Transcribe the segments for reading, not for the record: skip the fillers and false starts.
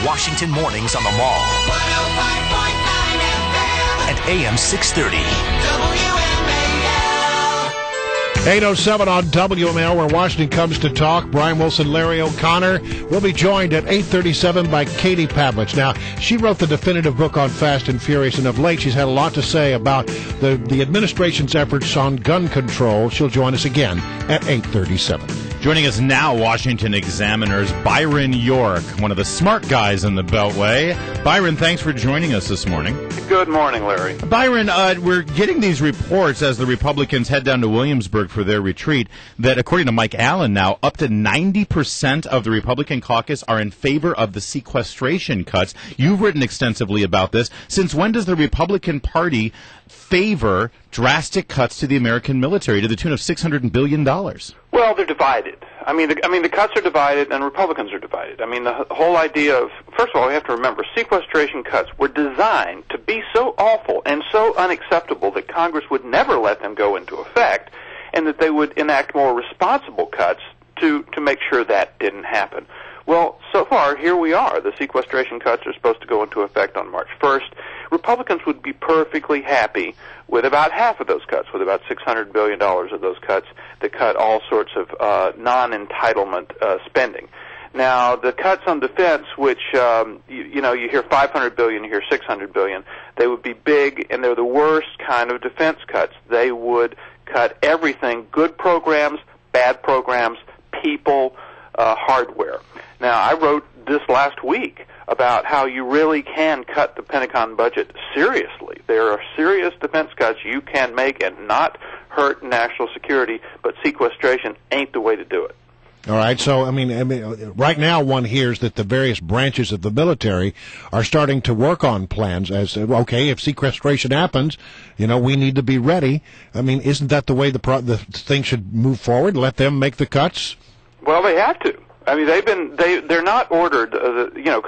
Washington mornings on the Mall. 105.9 FM. And AM 630. WMAL. 8:07 on WMAL, where Washington comes to talk. Brian Wilson, Larry O'Connor. We'll be joined at 8:37 by Katie Pavlich. Now, she wrote the definitive book on Fast and Furious, and of late she's had a lot to say about the administration's efforts on gun control. She'll join us again at 8:37. Joining us now, Washington Examiner's Byron York, one of the smart guys in the Beltway. Byron, thanks for joining us this morning. Good morning, Larry. Byron, we're getting these reports as the Republicans head down to Williamsburg for their retreat that, according to Mike Allen now, up to 90% of the Republican caucus are in favor of the sequestration cuts. You've written extensively about this. Since when does the Republican Party favor drastic cuts to the American military to the tune of $600 billion? Well, they're divided. I mean, the cuts are divided, and Republicans are divided. I mean, the whole idea of, first of all, we have to remember, sequestration cuts were designed to be so awful and so unacceptable that Congress would never let them go into effect, and that they would enact more responsible cuts to make sure that didn't happen. Well, so far, here we are. The sequestration cuts are supposed to go into effect on March 1st. Republicans would be perfectly happy with about half of those cuts, with about $600 billion of those cuts that cut all sorts of non-entitlement spending. Now, the cuts on defense, which, you hear $500 billion, you hear $600 billion, they would be big, and they're the worst kind of defense cuts. They would cut everything, good programs, bad programs, people, hardware. Now, I wrote this last week about how you really can cut the Pentagon budget seriously. There are serious defense cuts you can make and not hurt national security, but sequestration ain't the way to do it. All right, so, I mean, right now one hears that the various branches of the military are starting to work on plans as, okay, if sequestration happens, we need to be ready. I mean, isn't that the way the thing should move forward, let them make the cuts? Well, they have to. I mean, they're not ordered.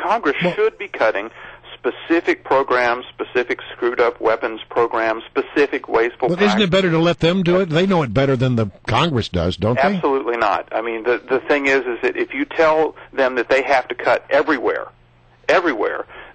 Congress should be cutting specific programs, specific screwed-up weapons programs, specific wasteful practices. Isn't it better to let them do it? They know it better than the Congress does, don't they? Absolutely not. I mean, the thing is that if you tell them that they have to cut everywhere,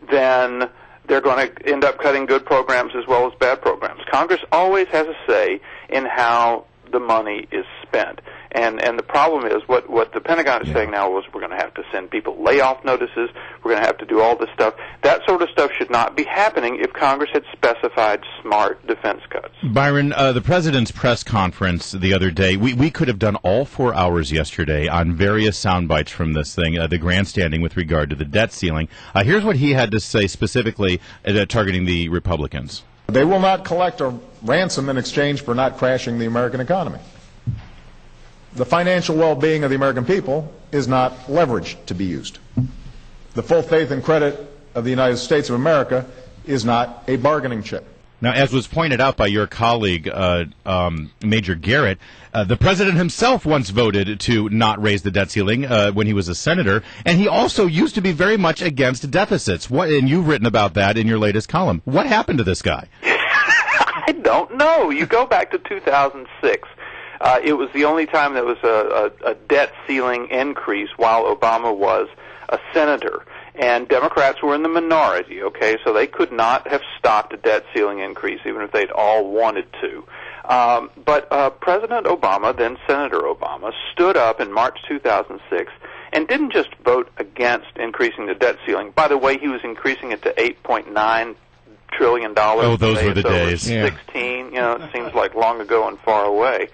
then they're going to end up cutting good programs as well as bad programs. Congress always has a say in how the money is spent. And the problem is what the Pentagon is saying now is we're going to have to send people layoff notices. We're going to have to do all this stuff. That sort of stuff should not be happening if Congress had specified smart defense cuts. Byron, the President's press conference the other day, we could have done all 4 hours yesterday on various sound bites from this thing, the grandstanding with regard to the debt ceiling. Here's what he had to say specifically targeting the Republicans. They will not collect a ransom in exchange for not crashing the American economy. The financial well-being of the American people is not leverage to be used. The full faith and credit of the United States of America is not a bargaining chip. Now, as was pointed out by your colleague, Major Garrett, the President himself once voted to not raise the debt ceiling when he was a senator, and he also used to be very much against deficits. And you've written about that in your latest column. What happened to this guy? I don't know. You go back to 2006. It was the only time there was a debt ceiling increase while Obama was a senator. And Democrats were in the minority, okay, so they could not have stopped a debt ceiling increase even if they'd all wanted to. But President Obama, then Senator Obama, stood up in March 2006 and didn't just vote against increasing the debt ceiling. By the way, he was increasing it to $8.9 trillion. Oh, those were the days. 16, it seems like long ago and far away.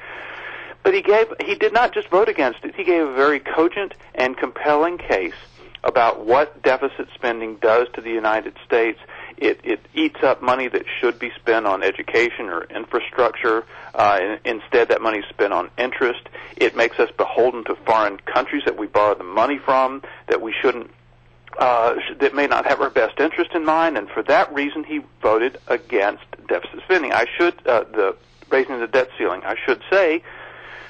But he did not just vote against it. He gave a very cogent and compelling case about what deficit spending does to the United States. It eats up money that should be spent on education or infrastructure. Instead, that money is spent on interest. It makes us beholden to foreign countries that we borrow the money from, that we shouldn't, that may not have our best interest in mind. And for that reason, he voted against deficit spending. Raising the debt ceiling. I should say,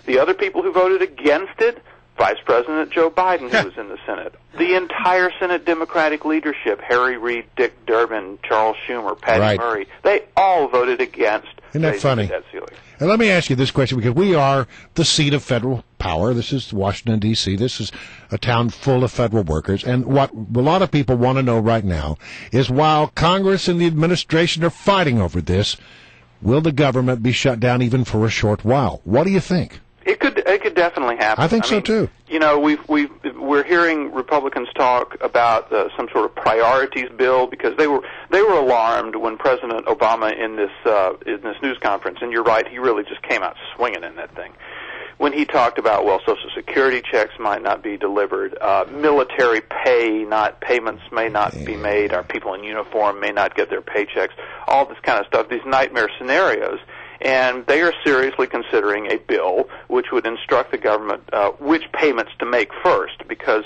the other people who voted against it, Vice President Joe Biden, who was in the Senate, the entire Senate Democratic leadership, Harry Reid, Dick Durbin, Charles Schumer, Patty Murray, they all voted against Isn't that funny? the debt ceiling. And let me ask you this question, because we are the seat of federal power. This is Washington, D.C. This is a town full of federal workers. And what a lot of people want to know right now is, while Congress and the administration are fighting over this, will the government be shut down even for a short while? What do you think? It could definitely happen. I think so too. You know, we're hearing Republicans talk about some sort of priorities bill, because they were alarmed when President Obama in this news conference, and you're right, he really just came out swinging in that thing, when he talked about, well, Social Security checks might not be delivered, military payments may not be made, our people in uniform may not get their paychecks, all this kind of stuff, these nightmare scenarios. And they are seriously considering a bill which would instruct the government which payments to make first, because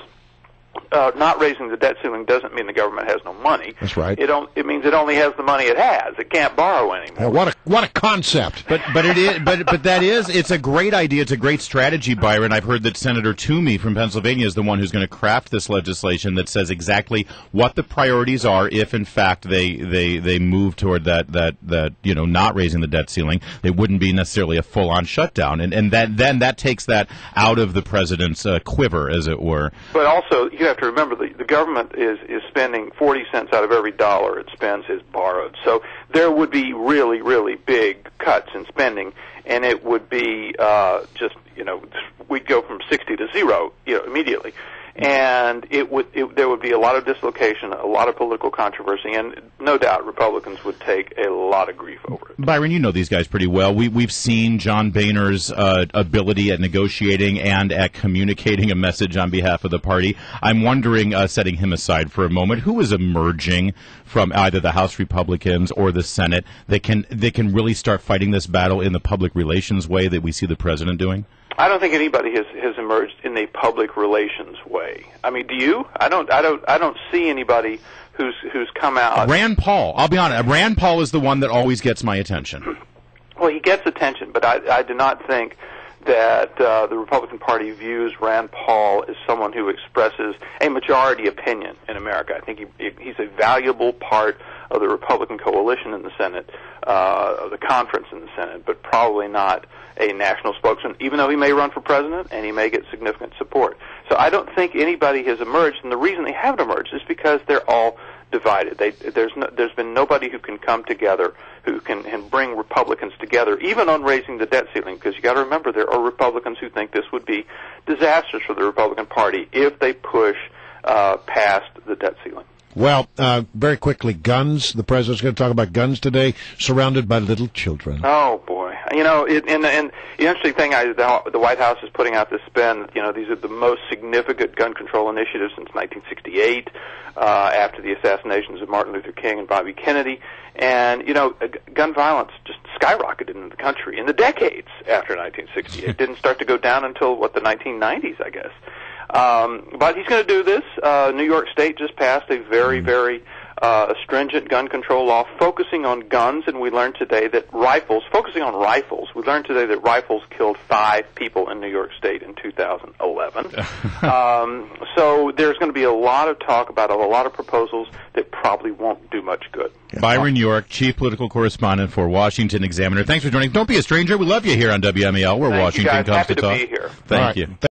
not raising the debt ceiling doesn't mean the government has no money. That's right. It means it only has the money it has. It can't borrow anymore. What a concept! But it's a great idea. It's a great strategy, Byron. I've heard that Senator Toomey from Pennsylvania is the one who's going to craft this legislation that says exactly what the priorities are if, in fact, they move toward that not raising the debt ceiling. They wouldn't be necessarily a full-on shutdown, and that takes that out of the president's quiver, as it were. But also, you have to remember the government is spending 40 cents out of every dollar it spends is borrowed. So there would be really, really big cuts in spending, and it would be we'd go from 60 to 0 immediately. And there would be a lot of dislocation, a lot of political controversy, and no doubt Republicans would take a lot of grief over it. Byron, you know these guys pretty well. We've seen John Boehner's ability at negotiating and at communicating a message on behalf of the party. I'm wondering, setting him aside for a moment, who is emerging from either the House Republicans or the Senate that can really start fighting this battle in the public relations way that we see the president doing? I don't think anybody has emerged in a public relations way. I mean, do you? I don't see anybody who's come out. Rand Paul. I'll be honest. Rand Paul is the one that always gets my attention. Well, he gets attention, but I do not think that the Republican Party views Rand Paul as someone who expresses a majority opinion in America. I think he's a valuable part of the Republican coalition in the Senate, of the conference in the Senate, but probably not a national spokesman, even though he may run for president and he may get significant support. So I don't think anybody has emerged, and the reason they haven't emerged is because they're all divided. There's been nobody who can come together, who can bring Republicans together, even on raising the debt ceiling, because you got to remember there are Republicans who think this would be disastrous for the Republican Party if they push past the debt ceiling. Well, very quickly, guns. The president's going to talk about guns today, surrounded by little children. Oh, boy. You know, and the interesting thing, the White House is putting out this spin. You know, these are the most significant gun control initiatives since 1968, after the assassinations of Martin Luther King and Bobby Kennedy. And, you know, gun violence just skyrocketed in the country in the decades after 1968. It didn't start to go down until, the 1990s, I guess. But he's going to do this. New York State just passed a very, very stringent gun control law focusing on guns, and we learned today that focusing on rifles, we learned today that rifles killed 5 people in New York State in 2011. So there's going to be a lot of talk about a lot of proposals that probably won't do much good. Byron York, Chief Political Correspondent for Washington Examiner. Thanks for joining. Don't be a stranger. We love you here on WMAL, where Washington comes Happy to talk. Be here. Thank you.